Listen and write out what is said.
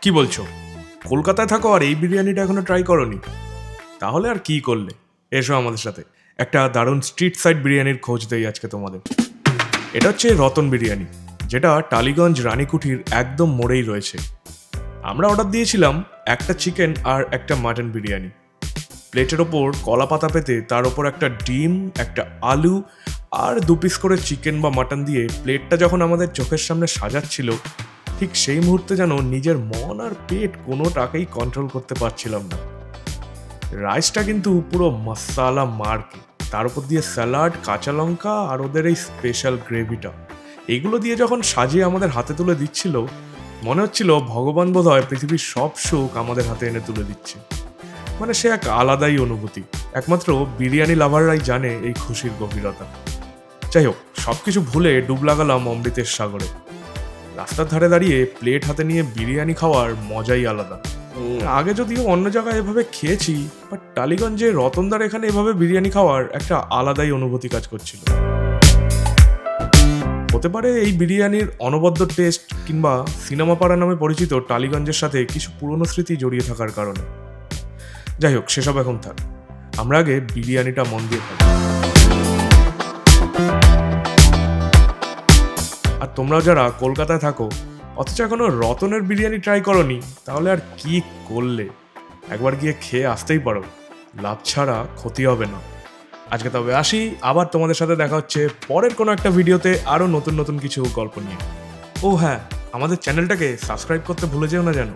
কি বলছো? কলকাতায় থাকো আর এই বিরিয়ানিটা এখনো ট্রাই করোনি? তাহলে আর কি করলে, এসো আমাদের সাথে একটা দারুণ স্ট্রিট সাইড বিরিয়ানির খোঁজ দেই আজকে তোমাদের। এটা হচ্ছে রতন বিরিয়ানি, যেটা টালিগঞ্জ রানীকুঠির একদম মোড়েই রয়েছে। আমরা অর্ডার দিয়েছিলাম একটা চিকেন আর একটা মাটন বিরিয়ানি। প্লেটের ওপর কলা পাতা পেতে তার ওপর একটা ডিম, একটা আলু আর 2 পিস করে চিকেন বা মাটন দিয়ে প্লেটটা যখন আমাদের চোখের সামনে সাজাচ্ছিল, ঠিক সেই মুহূর্তে যেন নিজের মন আর পেট কোনোটাকেই কন্ট্রোল করতে পারছিলাম না। রাইসটা কিন্তু পুরো মশালা মার্কে, তার উপর দিয়ে স্যালাড, কাঁচা লঙ্কা আর ওদের এই স্পেশাল গ্রেভিটা, এগুলো দিয়ে যখন সাজিয়ে আমাদের হাতে তুলে দিচ্ছিল, মনে হচ্ছিল ভগবান বোধহয় পৃথিবীর সব সুখ আমাদের হাতে এনে তুলে দিচ্ছে। মানে সে এক আলাদাই অনুভূতি, একমাত্র বিরিয়ানি লাভাররাই জানে এই খুশির গভীরতা। যাই হোক, সবকিছু ভুলে ডুব লাগালাম অমৃতের সাগরে। রাস্তার ধারে দাঁড়িয়ে প্লেট হাতে নিয়ে বিরিয়ানি খাওয়ার মজাই আলাদা। আগে যদিও অন্য জায়গায় এভাবে খেয়েছি, বাট টালিগঞ্জে রতনদার এখানে এভাবে বিরিয়ানি খাওয়ার একটা আলাদাই অনুভূতি কাজ করছিল। হতে পারে এই বিরিয়ানির অনবদ্য টেস্ট কিংবা সিনেমা পাড়া নামে পরিচিত টালিগঞ্জের সাথে কিছু পুরনো স্মৃতি জড়িয়ে থাকার কারণে। যাই হোক, সেসব এখন থাক, আমরা আগে বিরিয়ানিটা মন দিয়ে খাই। আর তোমরাও যারা কলকাতায় থাকো অথচ এখনো রতনের বিরিয়ানি ট্রাই করোনি, তাহলে আর কি করলে? একবার গিয়ে খেয়ে আসতেই পারো, লাভ ছাড়া ক্ষতি হবে না। আজকে তবে আসি, আবার তোমাদের সাথে দেখা হচ্ছে পরের কোনো একটা ভিডিওতে আরও নতুন নতুন কিছু গল্প নিয়ে। ও হ্যাঁ, আমাদের চ্যানেলটাকে সাবস্ক্রাইব করতে ভুলে যেও না যেন।